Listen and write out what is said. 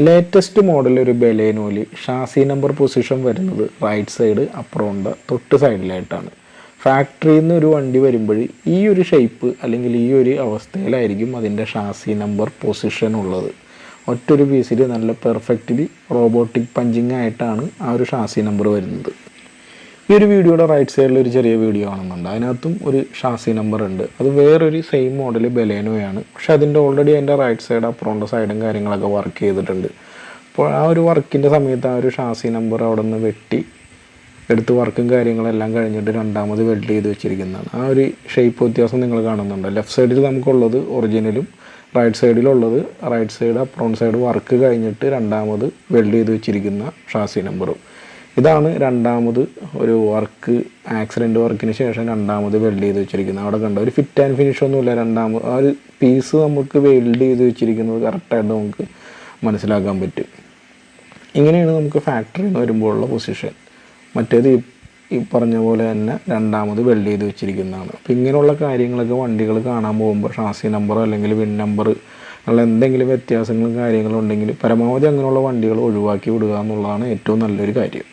Latest model ഒരു ബലേനോയിൽ ഷാസി number position വരുന്നത് right side അപ്പുറമുണ്ട് തൊട്ട് സൈഡിലായിട്ടാണ്. ഫാക്ടറിയിൽ നിന്ന് ഒരു വണ്ടി വരുമ്പോൾ ഈ ഒരു ഷേപ്പ് അല്ലെങ്കിൽ ഈ ഒരു അവസ്ഥയിലായിരിക്കും അതിൻ്റെ ഷാസി നമ്പർ പൊസിഷൻ ഉള്ളത്. ഒറ്റൊരു പീസിൽ നല്ല പെർഫെക്റ്റ്ലി റോബോട്ടിക് പഞ്ചിങ് ആയിട്ടാണ് ആ ഒരു ഷാസി നമ്പർ വരുന്നത്. ഈ ഒരു വീഡിയോയുടെ റൈറ്റ് സൈഡിൽ ഒരു ചെറിയ വീഡിയോ കാണുന്നുണ്ട്. അതിനകത്തും ഒരു ഷാസി നമ്പർ ഉണ്ട്. അത് വേറൊരു സെയിം മോഡൽ ബലേനോയാണ്. പക്ഷെ അതിൻ്റെ ഓൾറെഡി അതിൻ്റെ റൈറ്റ് സൈഡ് അപ്പുറമുള്ള സൈഡും കാര്യങ്ങളൊക്കെ വർക്ക് ചെയ്തിട്ടുണ്ട്. അപ്പോൾ ആ ഒരു വർക്കിൻ്റെ സമയത്ത് ആ ഒരു ഷാസി നമ്പർ അവിടെ നിന്ന് വെട്ടി എടുത്ത് വർക്കും കാര്യങ്ങളെല്ലാം കഴിഞ്ഞിട്ട് രണ്ടാമത് വെൽഡ് ചെയ്ത് വെച്ചിരിക്കുന്നതാണ്. ആ ഒരു ഷേപ്പ് വ്യത്യാസം നിങ്ങൾ കാണുന്നുണ്ട്. ലെഫ്റ്റ് സൈഡിൽ നമുക്കുള്ളത് ഒറിജിനലും റൈറ്റ് സൈഡിലുള്ളത് റൈറ്റ് സൈഡ് അപ്പുറം സൈഡ് വർക്ക് കഴിഞ്ഞിട്ട് രണ്ടാമത് വെൽഡ് ചെയ്ത് വെച്ചിരിക്കുന്ന ഷാസി നമ്പറും. ഇതാണ് രണ്ടാമത് ഒരു വർക്ക് ആക്സിഡൻറ്റ് വർക്കിന് ശേഷം രണ്ടാമത് വെൽഡ് ചെയ്ത് വെച്ചിരിക്കുന്നത്. അവിടെ കണ്ട ഒരു ഫിറ്റ് ആൻഡ് ഫിനിഷ് ഒന്നുമില്ല. രണ്ടാമത് ആ ഒരു പീസ് നമുക്ക് വെൽഡ് ചെയ്ത് വെച്ചിരിക്കുന്നത് കറക്റ്റായിട്ട് നമുക്ക് മനസ്സിലാക്കാൻ പറ്റും. ഇങ്ങനെയാണ് നമുക്ക് ഫാക്ടറിയിൽ നിന്ന് വരുമ്പോഴുള്ള പൊസിഷൻ. മറ്റേത് ഈ പറഞ്ഞ പോലെ തന്നെ രണ്ടാമത് വെൽഡ് ചെയ്ത് വെച്ചിരിക്കുന്നതാണ്. അപ്പോൾ ഇങ്ങനെയുള്ള കാര്യങ്ങളൊക്കെ വണ്ടികൾ കാണാൻ പോകുമ്പോൾ ഷാസി നമ്പറോ അല്ലെങ്കിൽ വിൻ നമ്പർ ഉള്ള എന്തെങ്കിലും വ്യത്യാസങ്ങളും കാര്യങ്ങളും ഉണ്ടെങ്കിൽ പരമാവധി അങ്ങനെയുള്ള വണ്ടികൾ ഒഴിവാക്കി വിടുക എന്നുള്ളതാണ് ഏറ്റവും നല്ലൊരു കാര്യം.